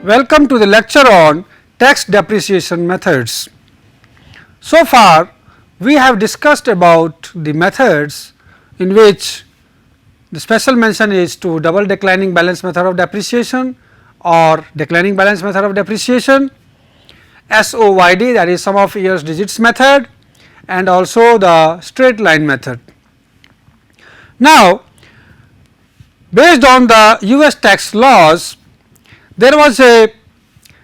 Welcome to the lecture on tax depreciation methods. So far we have discussed about the methods in which the special mention is to double declining balance method of depreciation or declining balance method of depreciation, SOYD, that is sum of years digits method, and also the straight line method. Now, based on the US tax laws, there was a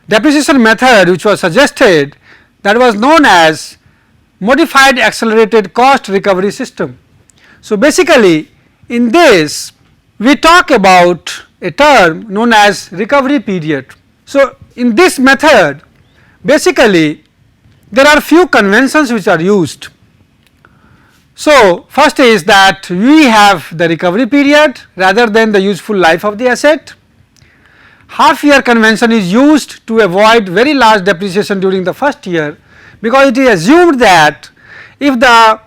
depreciation method which was suggested, that was known as modified accelerated cost recovery system. So, basically in this we talk about a term known as recovery period. So, in this method basically there are few conventions which are used. So, first is that we have the recovery period rather than the useful life of the asset. Half year convention is used to avoid very large depreciation during the first year, because it is assumed that if the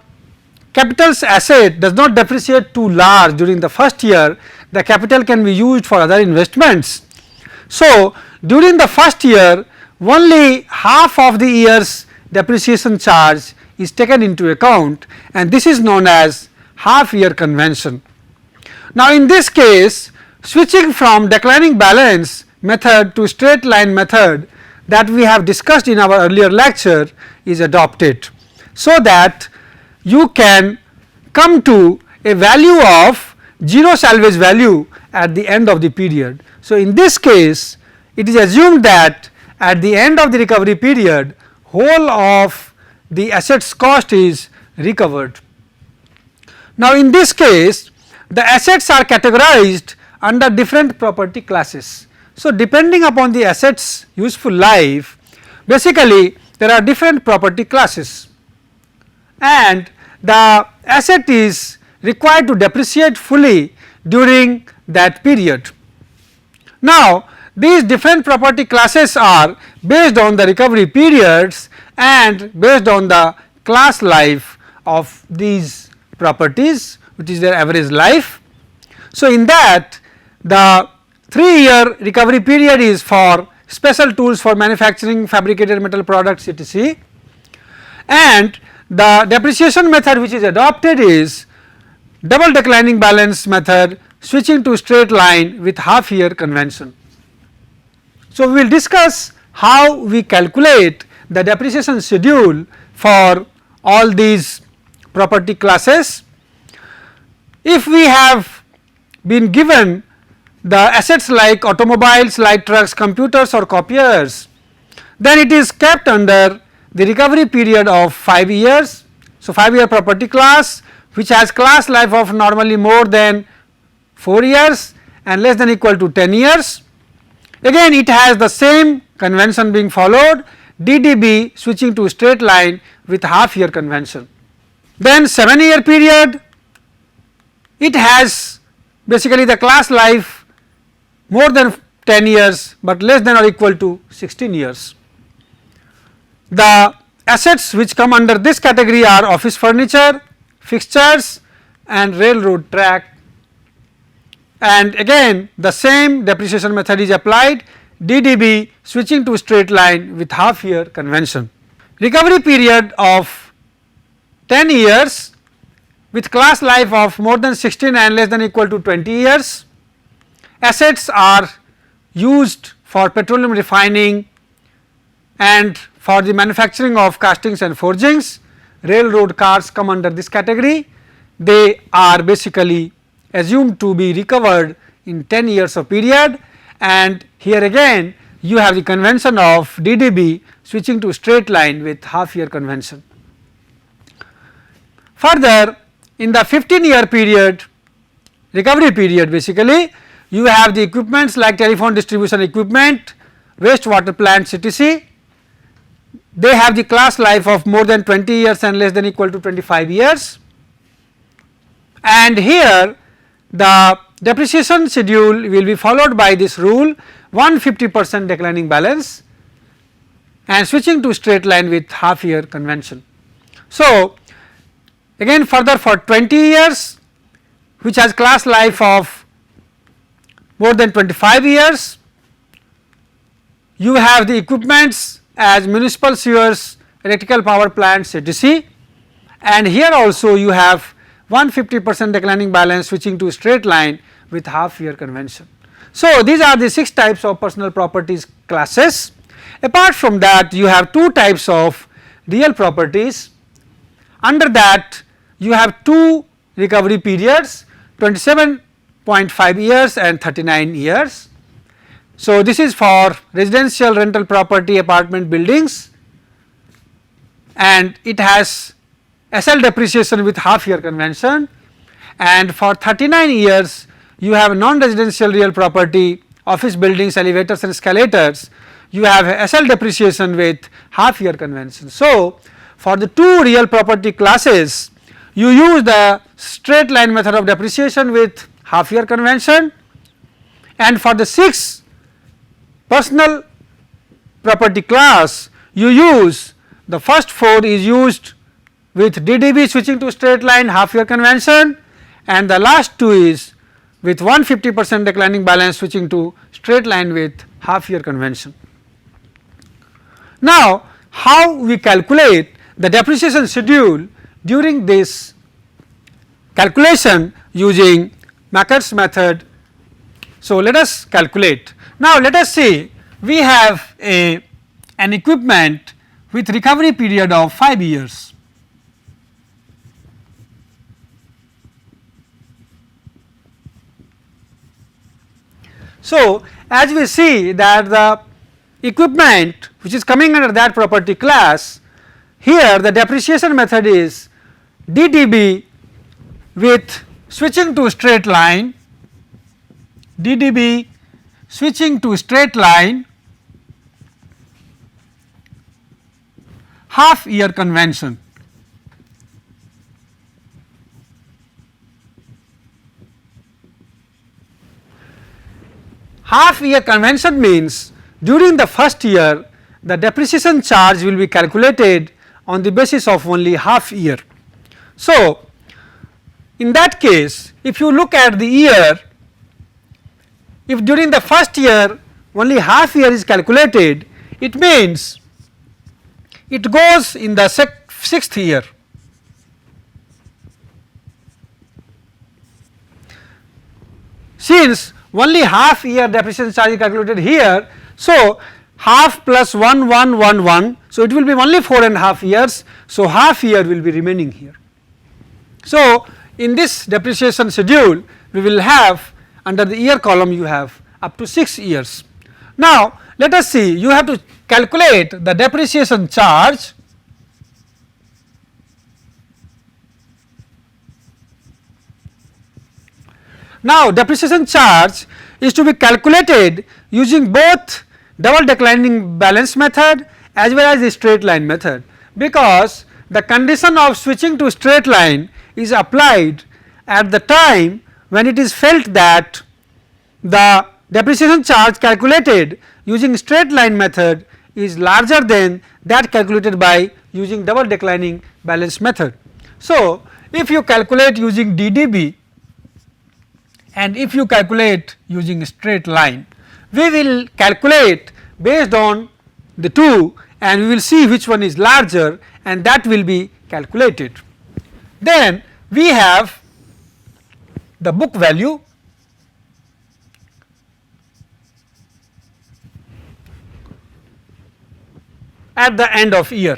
capital asset does not depreciate too large during the first year, the capital can be used for other investments. So, during the first year only half of the year's depreciation charge is taken into account, and this is known as half year convention. Now, in this case, switching from declining balance method to straight line method that we have discussed in our earlier lecture is adopted, so that you can come to a value of 0 salvage value at the end of the period. So, in this case it is assumed that at the end of the recovery period whole of the assets cost is recovered. Now, in this case the assets are categorized under different property classes. So, depending upon the assets useful life, basically there are different property classes, and the asset is required to depreciate fully during that period. Now, these different property classes are based on the recovery periods and based on the class life of these properties, which is their average life. So, in that the 3-year recovery period is for special tools for manufacturing fabricated metal products etc., and the depreciation method which is adopted is double declining balance method switching to straight line with half year convention. So, we will discuss how we calculate the depreciation schedule for all these property classes. If we have been given the assets like automobiles, light trucks, computers or copiers, then it is kept under the recovery period of 5 years. So, 5-year property class which has class life of normally more than 4 years and less than equal to 10 years. Again it has the same convention being followed, DDB switching to straight line with half year convention. Then 7-year period, it has basically the class life more than 10 years, but less than or equal to 16 years. The assets which come under this category are office furniture, fixtures and railroad track, and again the same depreciation method is applied, DDB switching to straight line with half year convention. Recovery period of 10 years with class life of more than 16 and less than equal to 20 years. Assets are used for petroleum refining and for the manufacturing of castings and forgings. Railroad cars come under this category. They are basically assumed to be recovered in 10 years of period, and here again you have the convention of DDB switching to straight line with half year convention. Further, in the 15-year period, recovery period, basically you have the equipments like telephone distribution equipment, wastewater plants etc. They have the class life of more than 20 years and less than equal to 25 years, and here the depreciation schedule will be followed by this rule 150% declining balance and switching to straight line with half year convention. So, again further for 20 years which has class life of more than 25 years, you have the equipments as municipal sewers, electrical power plants, etc. And here also you have 150% declining balance switching to straight line with half year convention. So, these are the 6 types of personal properties classes. Apart from that, you have 2 types of real properties. Under that, you have 2 recovery periods, 27.5 years and 39 years. So, this is for residential rental property apartment buildings, and it has SL depreciation with half year convention, and for 39 years you have non-residential real property, office buildings, elevators and escalators, you have SL depreciation with half year convention. So, for the 2 real property classes, you use the straight line method of depreciation with half year convention, and for the 6 personal property class, you use the first 4 is used with DDB switching to straight line half year convention, and the last 2 is with 150% declining balance switching to straight line with half year convention. Now, how we calculate the depreciation schedule during this calculation using Macker's method. So, let us calculate. Now, let us say we have an equipment with recovery period of 5 years. So, as we see that the equipment which is coming under that property class, here the depreciation method is DDB with switching to straight line, DDB switching to straight line, half year convention. Half year convention means during the first year the depreciation charge will be calculated on the basis of only half year. So, in that case, if you look at the year, if during the first year only half year is calculated, it means it goes in the 6th year. Since only half year depreciation charge is calculated here, so half plus 1 1 1 1, so it will be only 4.5 years, so half year will be remaining here. So, in this depreciation schedule we will have under the year column you have up to 6 years. Now, let us see, you have to calculate the depreciation charge. Now, depreciation charge is to be calculated using both double declining balance method as well as the straight line method, because the condition of switching to straight line is applied at the time when it is felt that the depreciation charge calculated using straight line method is larger than that calculated by using double declining balance method. So, if you calculate using DDB and if you calculate using straight line, we will calculate based on the 2 and we will see which one is larger and that will be calculated. Then we have the book value, at the end of year.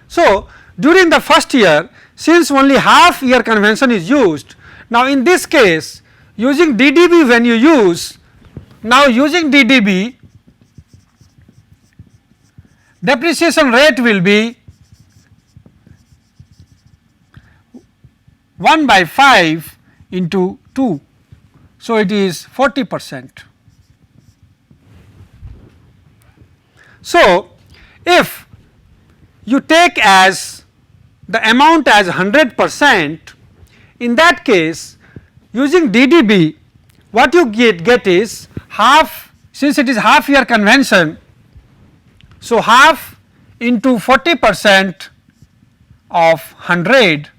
So, during the first year, since only half year convention is used, now in this case using DDB when you use, now using DDB depreciation rate will be 1 by 5 into 2. So, it is 40%. So, if you take as the amount as 100%, in that case using DDB what you get is half, since it is half year convention. So, half into 40% of 100,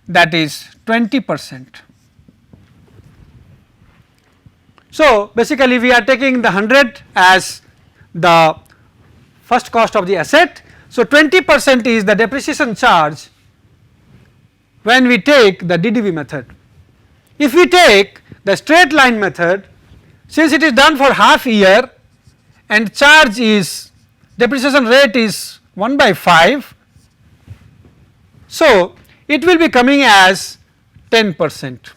that is 20%. So, basically we are taking the 100 as the first cost of the asset. So, 20% is the depreciation charge when we take the DDB method. If we take the straight line method, since it is done for half year and charge is depreciation rate is 1 by 5, so it will be coming as 10%.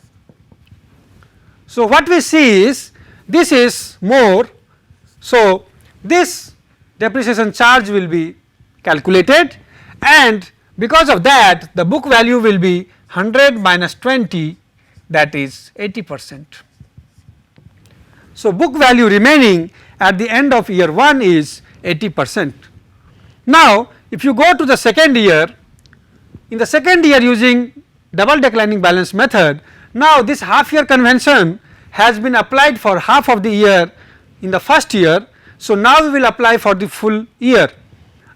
So, what we see is this is more. So, this depreciation charge will be calculated, and because of that the book value will be 100 minus 20, that is 80%. So, book value remaining at the end of year 1 is 80%. Now, if you go to the second year, in the second year using double declining balance method, now this half year convention has been applied for half of the year in the first year. So, now we will apply for the full year.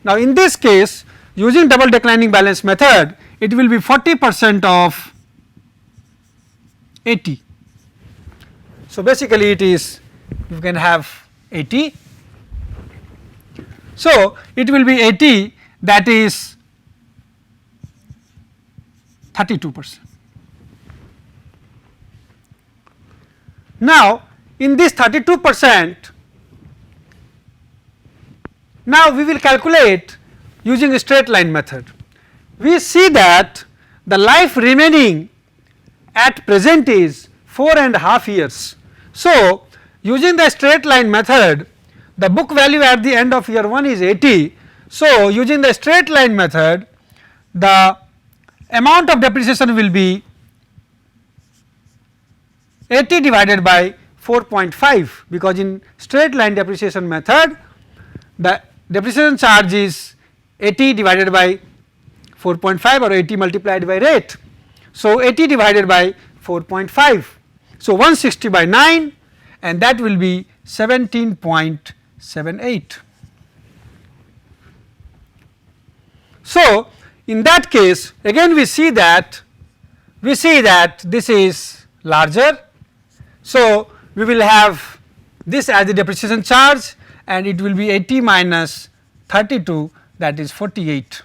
Now, in this case using double declining balance method, it will be 40% of 80. So, basically it is, you can have 80. So, it will be 80, that is 32%. Now, in this 32%, now we will calculate using a straight line method. We see that the life remaining at present is 4.5 years. So, using the straight line method, the book value at the end of year 1 is 80. So, using the straight line method, the amount of depreciation will be 80 divided by 4.5, because in straight line depreciation method the depreciation charge is 80 divided by 4.5 or 80 multiplied by rate. So, 80 divided by 4.5. So, 160 by 9, and that will be 17.78. So, in that case again we see that this is larger. So, we will have this as the depreciation charge, and it will be 80 minus 32, that is 48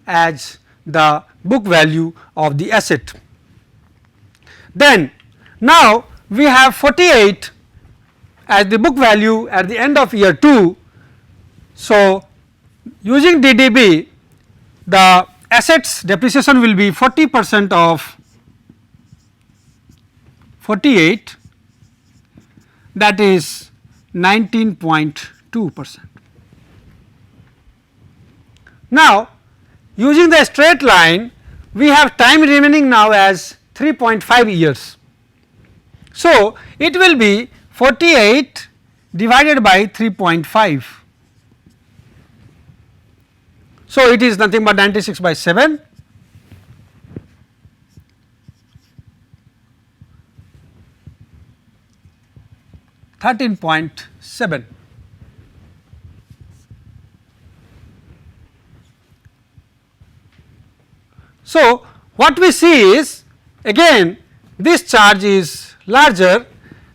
as the book value of the asset. Then now we have 48 as the book value at the end of year 2. So, using DDB, the assets depreciation will be 40% of 48, that is 19.2%. Now, using the straight line, we have time remaining now as 3.5 years. So, it will be 48 divided by 3.5. So, it is nothing but 96 by 7. $13.7. So, what we see is again this charge is larger,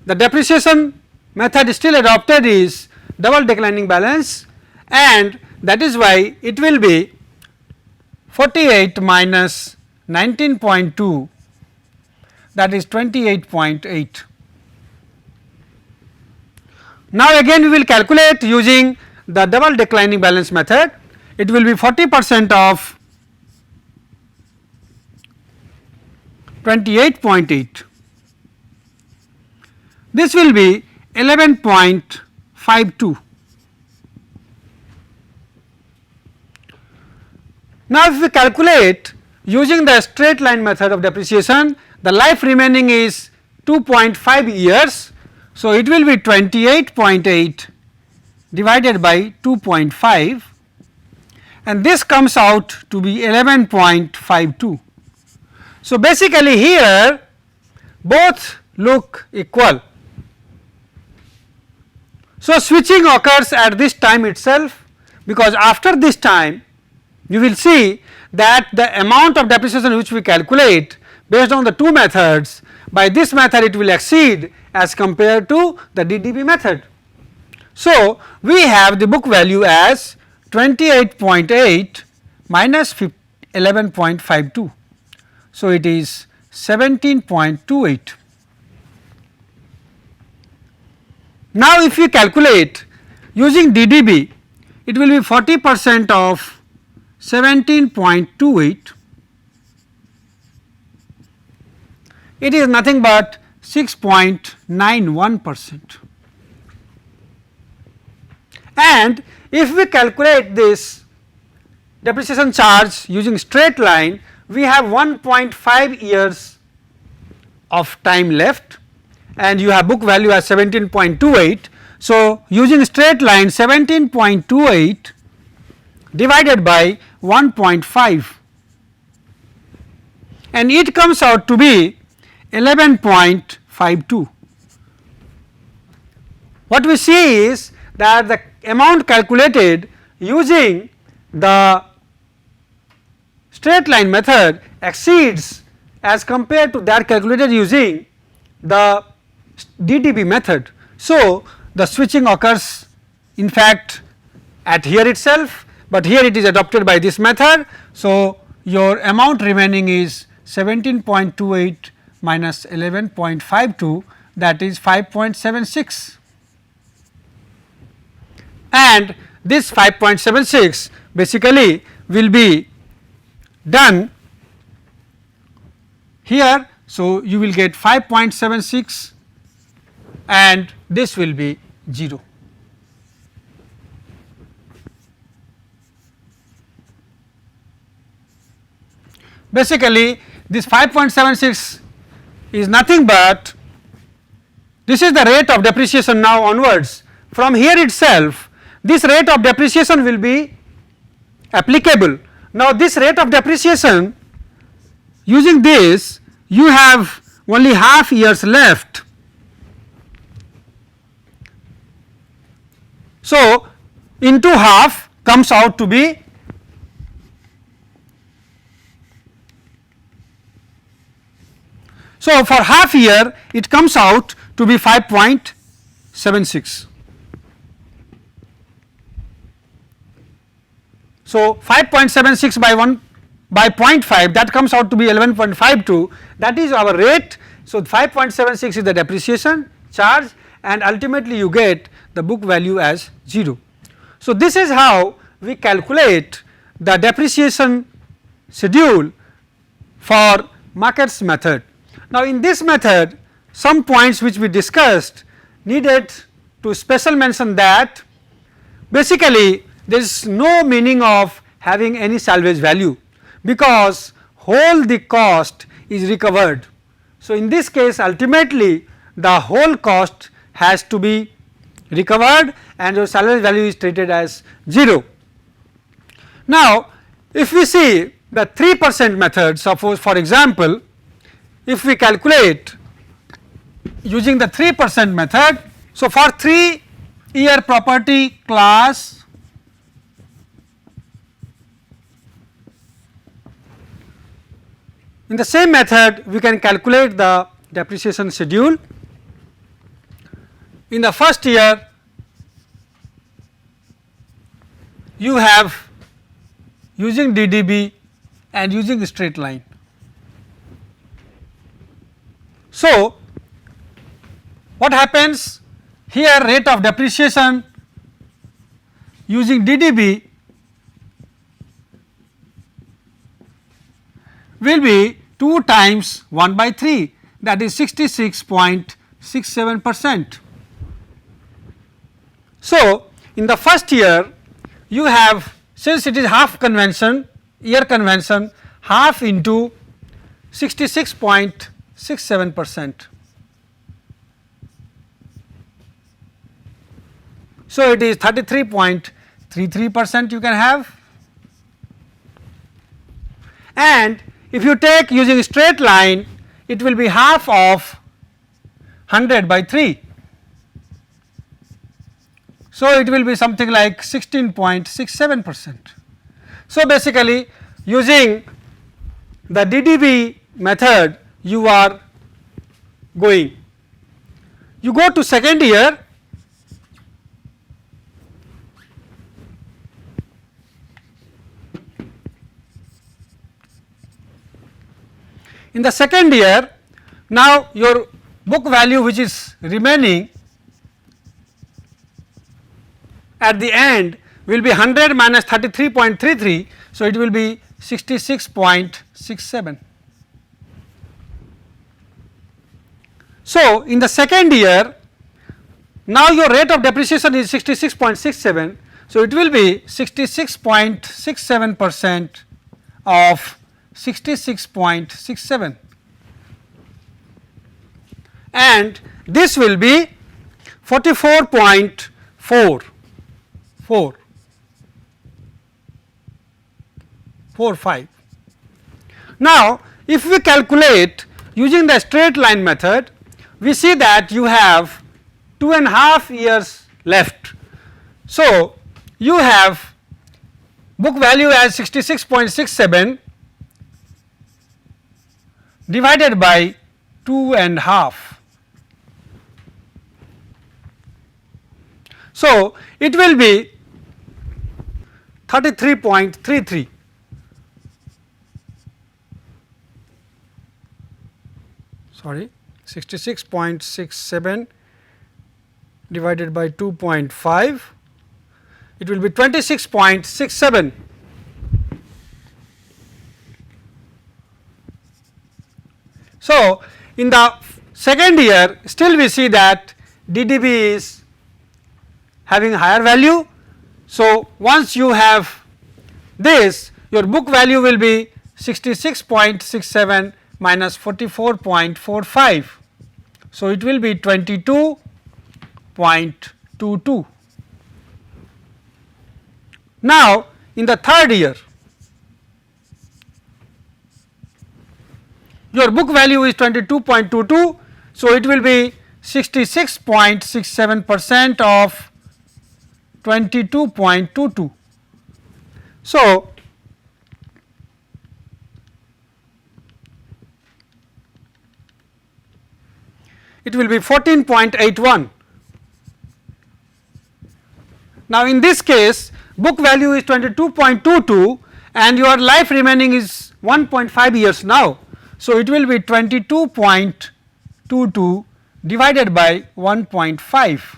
the depreciation method still adopted is double declining balance, and that is why it will be 48 minus 19.2, that is 28.8. Now, again we will calculate using the double declining balance method. It will be 40% of 28.8. This will be 11.52. Now, if we calculate using the straight line method of depreciation, the life remaining is 2.5 years. So, it will be 28.8 divided by 2.5, and this comes out to be 11.52. So, basically here both look equal. So, switching occurs at this time itself, because after this time you will see that the amount of depreciation which we calculate based on the two methods by this method it will exceed as compared to the DDB method. So, we have the book value as 28.8 minus 11.52. So, it is 17.28. Now, if we calculate using DDB, it will be 40% of 17.28. It is nothing but 6.91%. And if we calculate this depreciation charge using straight line, we have 1.5 years of time left and you have book value as 17.28. So, using straight line 17.28 divided by 1.5 and it comes out to be 11.52. What we see is that the amount calculated using the straight line method exceeds as compared to that calculated using the DDB method. So, the switching occurs in fact at here itself, but here it is adopted by this method. So, your amount remaining is 17.28 minus 11.52, that is 5.76. And this 5.76 basically will be done here. So, you will get 5.76 and this will be 0. Basically, this 5.76 is nothing but this is the rate of depreciation now onwards. From here itself, this rate of depreciation will be applicable. Now, this rate of depreciation using this you have only half years left. So, into half comes out to be so for half year it comes out to be 5.76. So, 5.76 by 1 by 0.5 that comes out to be 11.52, that is our rate. So, 5.76 is the depreciation charge and ultimately you get the book value as 0. So, this is how we calculate the depreciation schedule for Marquette's method. Now, in this method some points which we discussed needed to special mention that basically there is no meaning of having any salvage value because whole the cost is recovered. So, in this case ultimately the whole cost has to be recovered and your salvage value is treated as 0. Now, if we see the 3% method, suppose for example, if we calculate using the 3% method. So, for 3-year property class in the same method we can calculate the depreciation schedule. In the first year you have using DDB and using straight line. So, what happens here, rate of depreciation using DDB will be 2 times 1 by 3, that is 66.67%. So, in the first year you have, since it is half convention, year convention, half into 66.67%. So, it is 33.33% you can have, and if you take using straight line it will be half of 100 by 3. So, it will be something like 16.67%. So, basically using the DDB method you are going. You go to second year, in the second year now your book value which is remaining at the end will be 100 minus 33.33. So, it will be 66.67. So, in the second year now your rate of depreciation is 66.67. So, it will be 66.67% of 66.67, and this will be 44.45. Now, if we calculate using the straight line method, we see that you have 2.5 years left. So, you have book value as 66.67 divided by 2.5. So, it will be 33.33. Sorry, 66.67 divided by 2.5, it will be 26.67. So, in the second year still we see that DDB is having higher value. So, once you have this, your book value will be 66.67 minus 44.45. So, it will be 22.22. Now, in the third year your book value is 22.22. So, it will be 66.67% of 22.22. So, it will be 14.81. Now, in this case book value is 22.22 and your life remaining is 1.5 years now. So, it will be 22.22 divided by 1.5.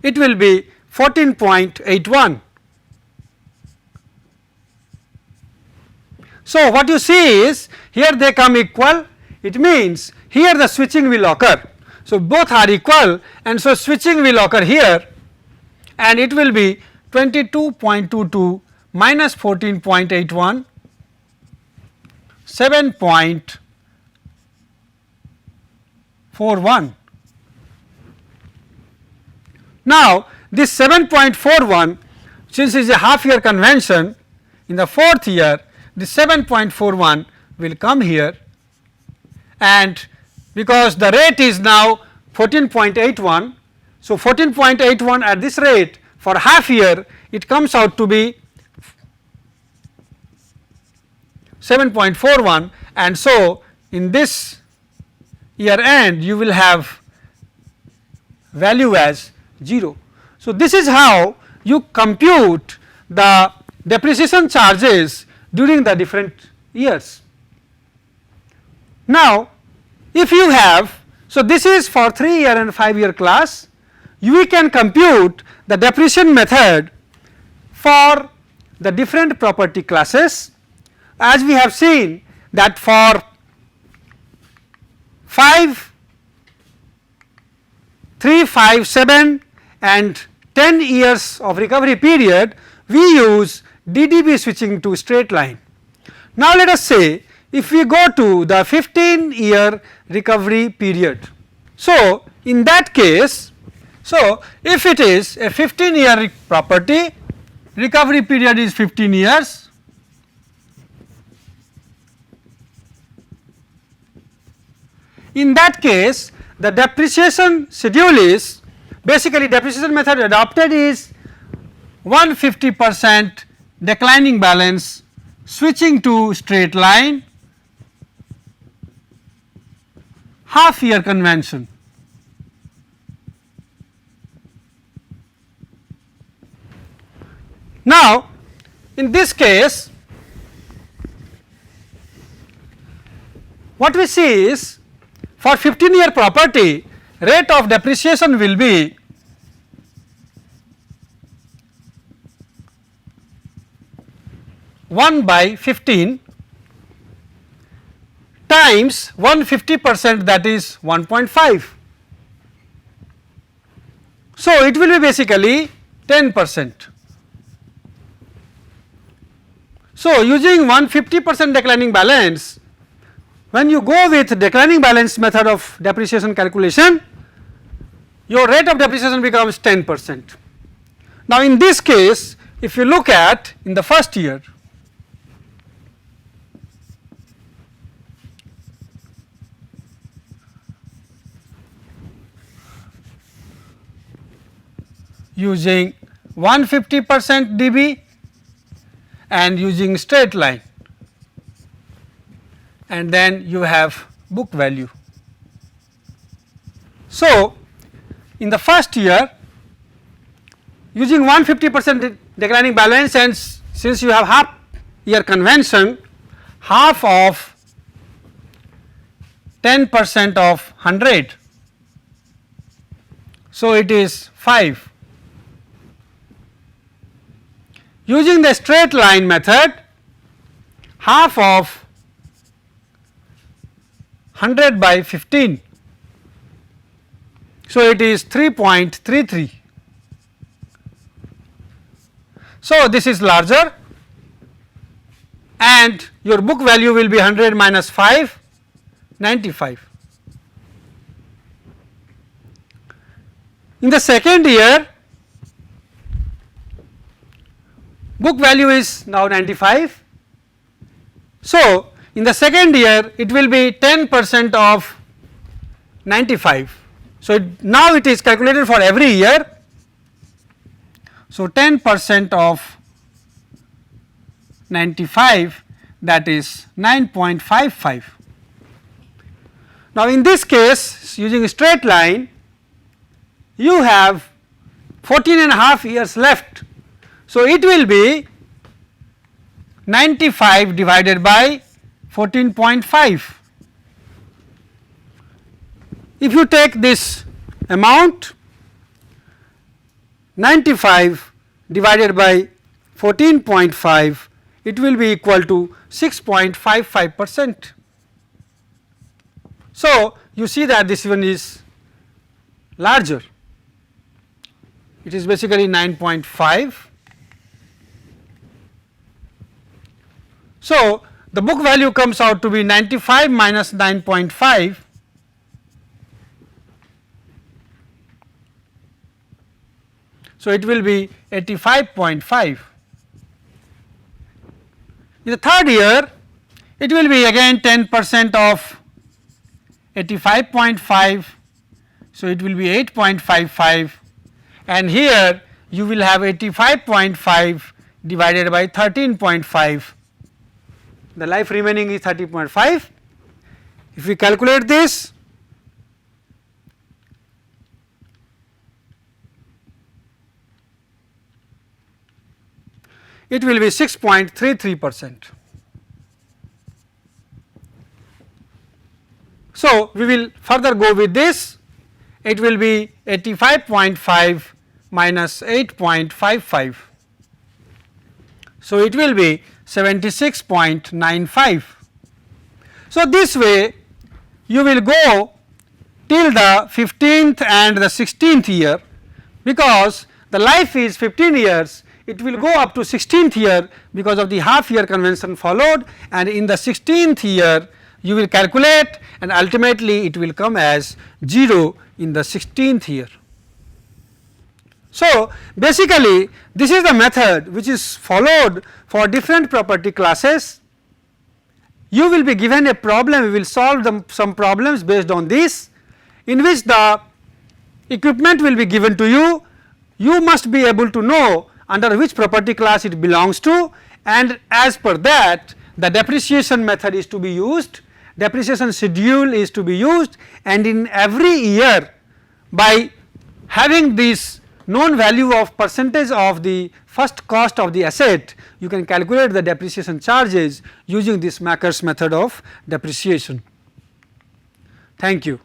It will be 14.81. So, what you see is here they come equal, it means here the switching will occur. So, both are equal and so switching will occur here and it will be 22.22 minus 14.81, 7.41. Now, this 7.41, since it is a half year convention, in the fourth year the 7.41 will come here, and because the rate is now 14.81. So, 14.81 at this rate for half year it comes out to be 7.41, and so in this year end you will have value as 0. So, this is how you compute the depreciation charges during the different years. Now, if you have, so this is for 3 year and 5 year class, we can compute the depreciation method for the different property classes, as we have seen that for 5, 3, 5, 7 and 10 years of recovery period we use DDB switching to straight line. Now, let us say if we go to the 15 year recovery period. So, in that case, so if it is a 15 year property, recovery period is 15 years, in that case the depreciation schedule is basically depreciation method adopted is 150% declining balance switching to straight line, half year convention. Now, in this case, what we see is for 15-year property, rate of depreciation will be one by 15 times 150%, that is 1.5. So, it will be basically 10%. So, using 150% declining balance, when you go with declining balance method of depreciation calculation, your rate of depreciation becomes 10%. Now, in this case, if you look at in the first year, using 150% dB and using straight line, and then you have book value. So, in the first year using 150% declining balance, and since you have half year convention, half of 10% of 100, so it is 5. Using the straight line method, half of 100 by 15, so it is 3.33. So, this is larger and your book value will be 100 minus 5, 95. In the second year, book value is now 95. So, in the second year it will be 10% of 95. So, now it is calculated for every year. So, 10% of 95, that is 9.55. Now, in this case using straight line, you have 14.5 years left. So, it will be 95 divided by 14.5. If you take this amount, 95 divided by 14.5, it will be equal to 6.55%. So, you see that this one is larger, it is basically 9.5. So, the book value comes out to be 95 minus 9.5, so it will be 85.5. In the third year, it will be again 10% of 85.5, so it will be 8.55, and here you will have 85.5 divided by 13.5. The life remaining is 30.5. If we calculate this, it will be 6.33%. So, we will further go with this, it will be 85.5 minus 8.55. So, it will be 76.95. So, this way you will go till the 15th and the 16th year, because the life is 15 years, it will go up to 16th year because of the half year convention followed, and in the 16th year you will calculate and ultimately it will come as 0 in the 16th year. So, basically this is the method which is followed for different property classes. You will be given a problem, we will solve some problems based on this, in which the equipment will be given to you. You must be able to know under which property class it belongs to, and as per that the depreciation method is to be used, depreciation schedule is to be used, and in every year by having this known value of percentage of the first cost of the asset, you can calculate the depreciation charges using this Macker's method of depreciation. Thank you.